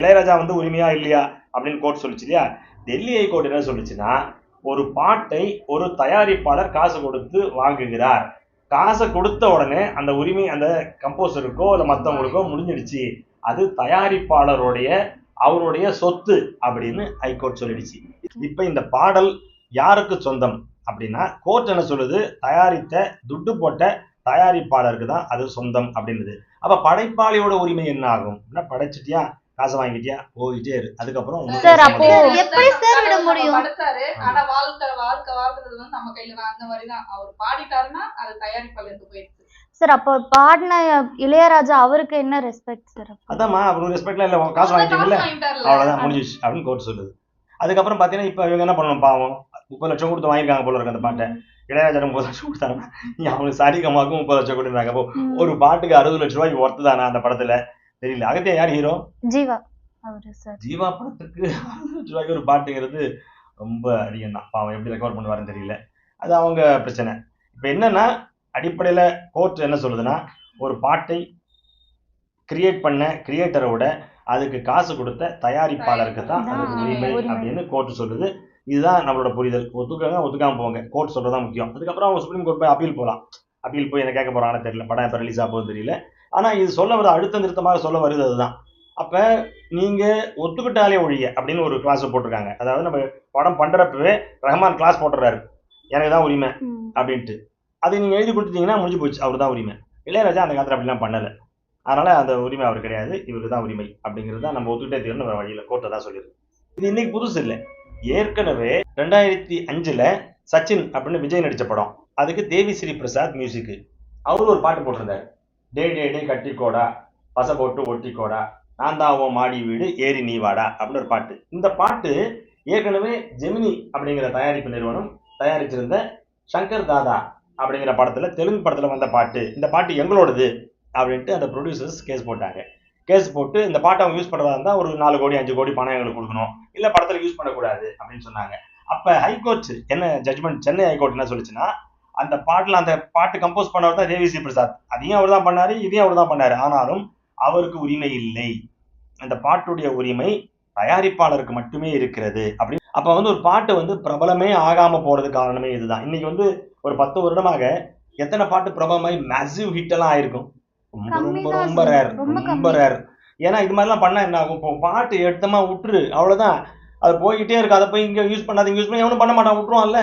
இளையராஜா வந்து உரிமையா இல்லையா அப்படின்னு கோர்ட் சொல்லிச்சு இல்லையா. டெல்லி ஹைகோர்ட் என்ன சொல்லுச்சுன்னா, ஒரு பாட்டை ஒரு தயாரிப்பாளர் காசு கொடுத்து வாங்குகிறார், காசை கொடுத்த உடனே அந்த உரிமை அந்த கம்போசருக்கோ இல்ல மற்றவங்களுக்கோ முடிஞ்சிடுச்சு, அது தயாரிப்பாளருடைய அவருடைய சொத்து அப்படின்னு ஹைகோர்ட் சொல்லிடுச்சு. இப்ப இந்த பாடல் யாருக்கு சொந்தம் அப்படின்னா, கோர்ட் என்ன சொல்லுது, தயாரித்த துட்டு போட்ட தயாரிப்பாளருக்கு தான் அது சொந்தம் அப்படின்னுது. அப்ப படைப்பாளியோட உரிமை என்ன ஆகும்? படைச்சிட்டியா, காசை வாங்கிட்டியா, போயிட்டே இரு, அதுக்கப்புறம் சார் அப்போ எப்படி சார் விட முடியும்? படைச்சாரு, ஆனா வாழ்க்கை வாழ்றது வந்து நம்ம கையில தான். அந்த மாதிரி தான் அவர் பாடிட்டாருன்னா அது தயாரிப்பாளருக்கு போயிடுச்சு. சார் அப்போ பாடின இளையராஜா அவருக்கு என்ன ரெஸ்பெக்ட் சார்? அதாம்மா, அவருக்கு ரெஸ்பெக்ட்லாம் இல்ல, காசு வாங்கிட்டீங்கல்ல அவ்வளவுதான் முடிஞ்சிச்சு அப்படின்னு கோர்ட் சொல்லுது. அதுக்கப்புறம் பாத்தீங்கன்னா இப்ப இவங்க என்ன பண்ணணும், பாவம் 30 லட்சம் கொடுத்து வாங்கிருக்காங்க போல இருக்கு அந்த பாட்டை. இளையராஜா 30 லட்சம் கொடுத்தாங்கன்னா அவங்களுக்கு சரிகமாக்கும் 30 லட்சம் கொடுத்தாங்க. அப்போ ஒரு பாட்டுக்கு 60 லட்சம் ரூபாய்க்கு ஒர்த்து தானா அந்த படத்துல? தெரியல. அகத்தியா யார் ஹீரோ? ஜீவா. ஜீவா படத்துக்கு 60 லட்சம் ரூபாய்க்கு ஒரு பாட்டுங்கிறது ரொம்ப அதிகம் தான். பாவம் எப்படி ரெக்கவர் பண்ணுவாருன்னு தெரியல. அது அவங்க பிரச்சனை. இப்ப என்னன்னா, அடிப்படையில கோர்ட் என்ன சொல்லுதுன்னா, ஒரு பாட்டை கிரியேட் பண்ண கிரியேட்டரோட அதுக்கு காசு கொடுத்த தயாரிப்பாளருக்கு தான் அதுக்கு உரிமை அப்படின்னு கோர்ட் சொல்லுது. இதுதான் நம்மளோட புரிதல். ஒத்துக்காங்க ஒத்துக்காம போங்க, கோர்ட் சொல்றதான் முக்கியம். அதுக்கப்புறம் அவங்க சுப்ரீம் கோர்ட் போய் அப்பீல் போகலாம். அப்பீல் போய் என்ன கேட்க போறாங்கன்னு தெரியல, படம் எப்ப ரிலீஸ் ஆக போகுது தெரியல. ஆனா இது சொல்ல வருது, அழுத்த நிறுத்தமாக சொல்ல வருது அதுதான். அப்ப நீங்க ஒத்துக்கிட்டாலே ஒழிய அப்படின்னு ஒரு கிளாஸ் போட்டிருக்காங்க. அதாவது நம்ம படம் பண்றப்பவே ரஹ்மான் கிளாஸ் போட்டுறாரு, எனக்கு தான் உரிமை அப்படின்ட்டு. அது நீங்க எழுதி கொடுத்துட்டீங்கன்னா முடிஞ்சு போச்சு, அவரு தான் உரிமை. இளையராஜா அந்த காலத்துல அப்படிலாம் பண்ணல, அதனால அந்த உரிமை அவர் கிடையாது, இவருக்கு தான் உரிமை அப்படிங்கிறது தான் நம்ம ஒத்துக்கிட்டே தீர்ந்து வேற வழியில கோர்ட்டை தான் சொல்லியிருக்கு. இது இன்னைக்கு புதுசு இல்லை. ஏற்கனவே 2005 சச்சின் அப்படின்னு விஜய் நடிச்ச படம், அதுக்கு தேவி ஸ்ரீ பிரசாத் மியூசிக். அவரு ஒரு பாட்டு போட்டிருந்தாரு, டே டே டே கட்டிக்கோடா பச போட்டு ஒட்டிக்கோடா நான் தான் மாடி வீடு ஏறி நீ வாடா அப்படின்னு ஒரு பாட்டு. இந்த பாட்டு ஏற்கனவே ஜெமினி அப்படிங்கிற தயாரிப்பு நிறுவனம் தயாரிச்சிருந்த சங்கர் தாதா அப்படிங்கிற படத்துல, தெலுங்கு படத்துல வந்த பாட்டு. இந்த பாட்டு எங்களோடது அப்படின்ட்டு அந்த ப்ரொடியூசர்ஸ் கேஸ் போட்டாங்க. கேஸ் போட்டு இந்த பாட்டை அவங்க யூஸ் பண்றதா இருந்தா ஒரு 4 கோடி 5 கோடி பணம் எங்களுக்கு கொடுக்கணும், இல்ல படத்துல யூஸ் பண்ணக்கூடாது அப்படின்னு சொன்னாங்க. அப்ப ஹைகோர்ட் என்ன ஜட்மெண்ட், சென்னை ஹைகோர்ட் என்ன சொல்லுச்சுன்னா, அந்த பாட்டுல அந்த பாட்டு கம்போஸ் பண்ணவர் தான் தேவி ஸ்ரீ பிரசாத், அதையும் அவர் தான் பண்ணாரு, இதையும் அவர் தான் பண்ணாரு. ஆனாலும் அவருக்கு உரிமை இல்லை, அந்த பாட்டுடைய உரிமை தயாரிப்பாளருக்கு மட்டுமே இருக்கிறது அப்படி. அப்ப வந்து ஒரு பாட்டு வந்து பிரபலமே ஆகாம போறது காரணமே இதுதான். இன்னைக்கு வந்து ஒரு 10 வருடமாக எத்தனை பாட்டு பிரபலமாய் மேசிவ் ஹிட் எல்லாம் ஆயிருக்கும்? ரொம்ப ரொம்ப ரேர், ரொம்ப ரேர். ஏன்னா இது மாதிரிலாம் பண்ணா என்ன ஆகும், இப்போ பாட்டு எடுத்தமா விட்டுரு அவ்வளவுதான், அது போய்கிட்டே இருக்கு. அதை போய் இங்க யூஸ் பண்ணாதீங்க, யூஸ் பண்ணி எவனும் பண்ண மாட்டான், விட்டுருவான்ல.